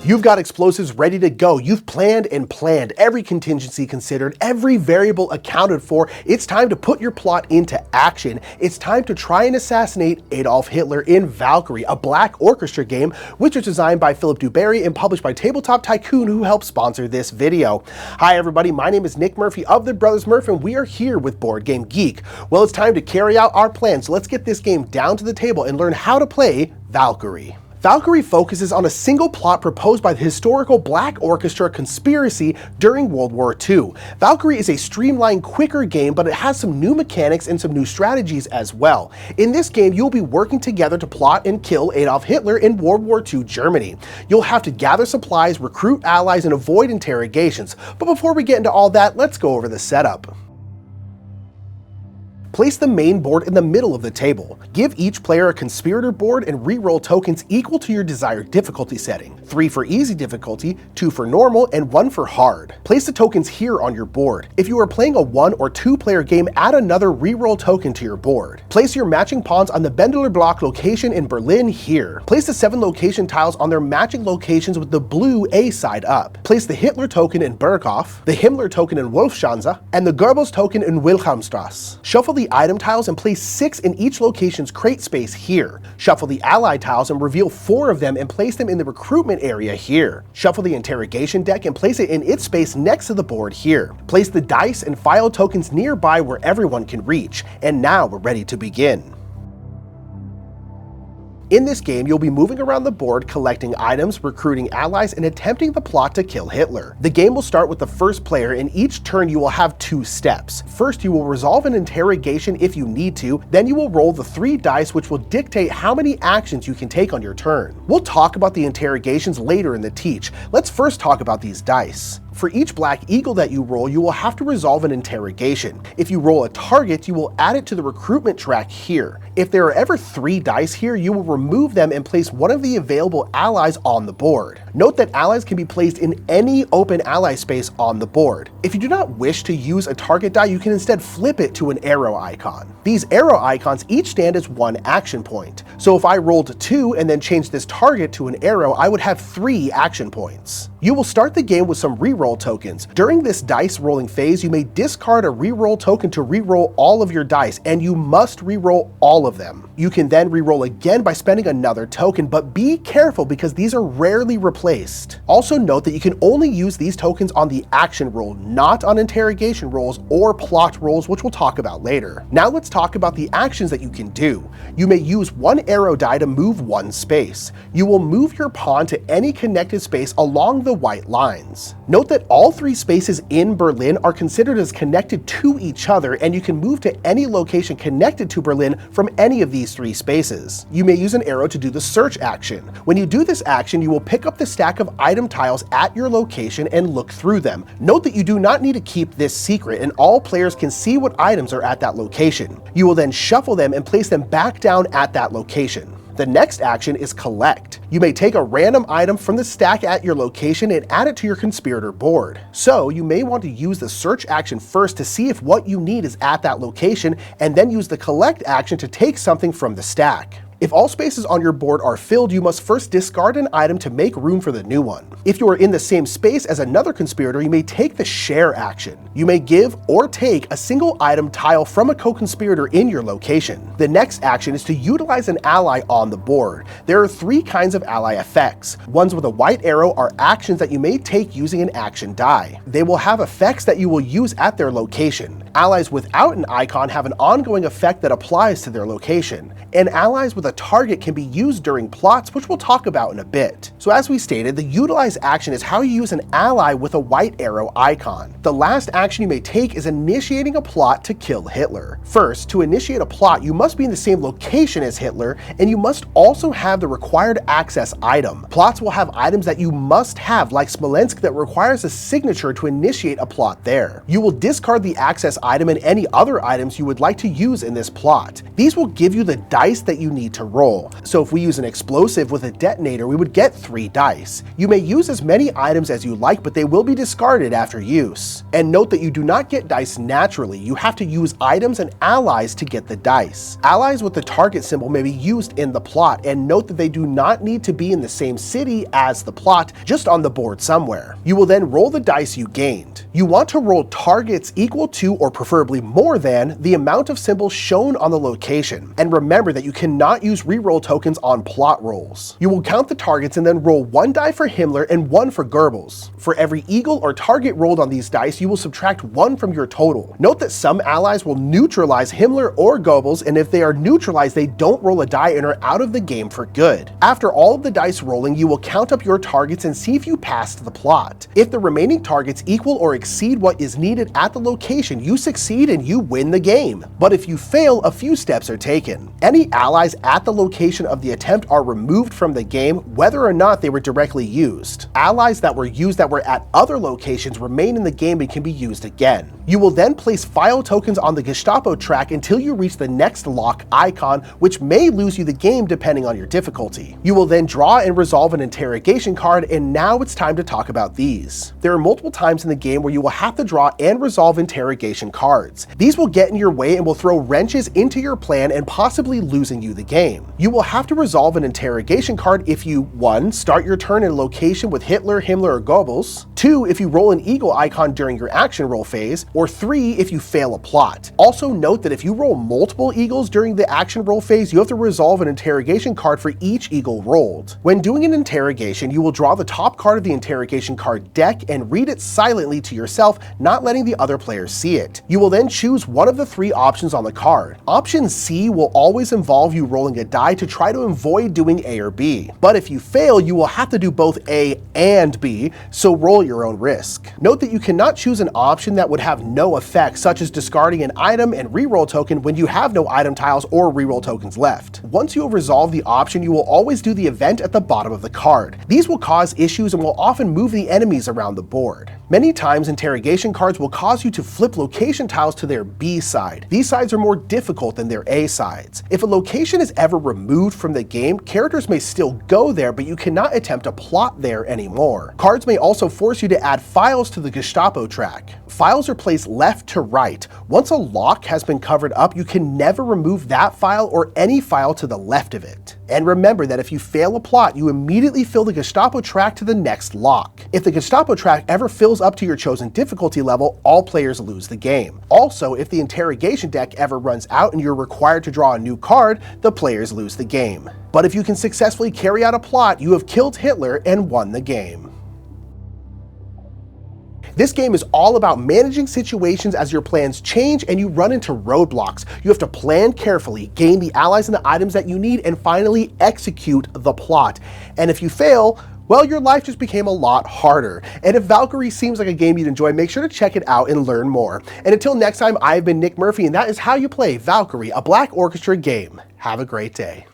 You've got explosives ready to go. You've planned and planned, every contingency considered, every variable accounted for. It's time to put your plot into action. It's time to try and assassinate Adolf Hitler in Valkyrie, a black orchestra game, which was designed by Philip Dubarry and published by Tabletop Tycoon, who helped sponsor this video. Hi everybody, my name is Nick Murphy of the Brothers Murph, and we are here with Board Game Geek. Well, it's time to carry out our plan, so let's get this game down to the table and learn how to play Valkyrie. Valkyrie focuses on a single plot proposed by the historical Black Orchestra conspiracy during World War II. Valkyrie is a streamlined, quicker game, but it has some new mechanics and some new strategies as well. In this game, you'll be working together to plot and kill Adolf Hitler in World War II Germany. You'll have to gather supplies, recruit allies, and avoid interrogations. But before we get into all that, let's go over the setup. Place the main board in the middle of the table. Give each player a conspirator board and re-roll tokens equal to your desired difficulty setting. 3 for easy difficulty, 2 for normal, and 1 for hard. Place the tokens here on your board. If you are playing a 1 or 2 player game, add another re-roll token to your board. Place your matching pawns on the Bendeler Block location in Berlin here. Place the 7 location tiles on their matching locations with the blue A side up. Place the Hitler token in Berghof, the Himmler token in Wolfschanze, and the Goebbels token in Wilhelmstrasse. Shuffle the item tiles and place 6 in each location's crate space here. Shuffle the ally tiles and reveal 4 of them and place them in the recruitment area here. Shuffle the interrogation deck and place it in its space next to the board here. Place the dice and file tokens nearby where everyone can reach. And now we're ready to begin. In this game, you'll be moving around the board, collecting items, recruiting allies, and attempting the plot to kill Hitler. The game will start with the first player, and each turn you will have 2 steps. First, you will resolve an interrogation if you need to, then you will roll the 3 dice, which will dictate how many actions you can take on your turn. We'll talk about the interrogations later in the teach. Let's first talk about these dice. For each black eagle that you roll, you will have to resolve an interrogation. If you roll a target, you will add it to the recruitment track here. If there are ever 3 dice here, you will remove them and place one of the available allies on the board. Note that allies can be placed in any open ally space on the board. If you do not wish to use a target die, you can instead flip it to an arrow icon. These arrow icons each stand as 1 action point. So if I rolled 2 and then changed this target to an arrow, I would have 3 action points. You will start the game with some reroll tokens. During this dice rolling phase, you may discard a reroll token to reroll all of your dice, and you must reroll all of them. You can then reroll again by spending another token, but be careful because these are rarely replaced. Also note that you can only use these tokens on the action roll, not on interrogation rolls or plot rolls, which we'll talk about later. Now let's talk about the actions that you can do. You may use 1 arrow die to move 1 space. You will move your pawn to any connected space along the white lines. Note that all 3 spaces in Berlin are considered as connected to each other, and you can move to any location connected to Berlin from any of these 3 spaces. You may use an arrow to do the search action. When you do this action, you will pick up the stack of item tiles at your location and look through them. Note that you do not need to keep this secret, and all players can see what items are at that location. You will then shuffle them and place them back down at that location. The next action is collect. You may take a random item from the stack at your location and add it to your conspirator board. So you may want to use the search action first to see if what you need is at that location, and then use the collect action to take something from the stack. If all spaces on your board are filled, you must first discard an item to make room for the new one. If you are in the same space as another conspirator, you may take the share action. You may give or take a single item tile from a co-conspirator in your location. The next action is to utilize an ally on the board. There are 3 kinds of ally effects. Ones with a white arrow are actions that you may take using an action die. They will have effects that you will use at their location. Allies without an icon have an ongoing effect that applies to their location. And allies with a target can be used during plots, which we'll talk about in a bit. So as we stated, the utilize action is how you use an ally with a white arrow icon. The last action you may take is initiating a plot to kill Hitler. First, to initiate a plot, you must be in the same location as Hitler, and you must also have the required access item. Plots will have items that you must have, like Smolensk, that requires a signature to initiate a plot there. You will discard the access item and any other items you would like to use in this plot. These will give you the dice that you need to to roll. So if we use an explosive with a detonator, we would get 3 dice. You may use as many items as you like, but they will be discarded after use. And note that you do not get dice naturally. You have to use items and allies to get the dice. Allies with the target symbol may be used in the plot, and note that they do not need to be in the same city as the plot, just on the board somewhere. You will then roll the dice you gained. You want to roll targets equal to, or preferably more than, the amount of symbols shown on the location. And remember that you cannot use reroll tokens on plot rolls. You will count the targets and then roll 1 die for Himmler and 1 for Goebbels. For every eagle or target rolled on these dice, you will subtract 1 from your total. Note that some allies will neutralize Himmler or Goebbels, and if they are neutralized, they don't roll a die and are out of the game for good. After all of the dice rolling, you will count up your targets and see if you passed the plot. If the remaining targets equal or exceed what is needed at the location, you succeed and you win the game. But if you fail, a few steps are taken. Any allies at the location of the attempt are removed from the game, whether or not they were directly used. Allies that were used that were at other locations remain in the game and can be used again. You will then place file tokens on the Gestapo track until you reach the next lock icon, which may lose you the game depending on your difficulty. You will then draw and resolve an interrogation card, and now it's time to talk about these. There are multiple times in the game where you will have to draw and resolve interrogation cards. These will get in your way and will throw wrenches into your plan and possibly losing you the game. You will have to resolve an interrogation card if you 1. Start your turn in a location with Hitler, Himmler, or Goebbels, 2. If you roll an eagle icon during your action roll phase, or 3. If you fail a plot. Also note that if you roll multiple eagles during the action roll phase, you have to resolve an interrogation card for each eagle rolled. When doing an interrogation, you will draw the top card of the interrogation card deck and read it silently to yourself, not letting the other players see it. You will then choose one of the 3 options on the card. Option C will always involve you rolling a die to try to avoid doing A or B. But if you fail, you will have to do both A and B, so roll at your own risk. Note that you cannot choose an option that would have no effect, such as discarding an item and reroll token when you have no item tiles or reroll tokens left. Once you have resolved the option, you will always do the event at the bottom of the card. These will cause issues and will often move the enemies around the board. Many times, interrogation cards will cause you to flip location tiles to their B side. These sides are more difficult than their A sides. If a location is ever removed from the game, characters may still go there, but you cannot attempt a plot there anymore. Cards may also force you to add files to the Gestapo track. Files are placed left to right. Once a lock has been covered up, you can never remove that file or any file to the left of it. And remember that if you fail a plot, you immediately fill the Gestapo track to the next lock. If the Gestapo track ever fills up to your chosen difficulty level, all players lose the game. Also, if the interrogation deck ever runs out and you're required to draw a new card, the players lose the game. But if you can successfully carry out a plot, you have killed Hitler and won the game. This game is all about managing situations as your plans change and you run into roadblocks. You have to plan carefully, gain the allies and the items that you need, and finally execute the plot. And if you fail, well, your life just became a lot harder. And if Valkyrie seems like a game you'd enjoy, make sure to check it out and learn more. And until next time, I've been Nick Murphy, and that is how you play Valkyrie, a Black Orchestra game. Have a great day.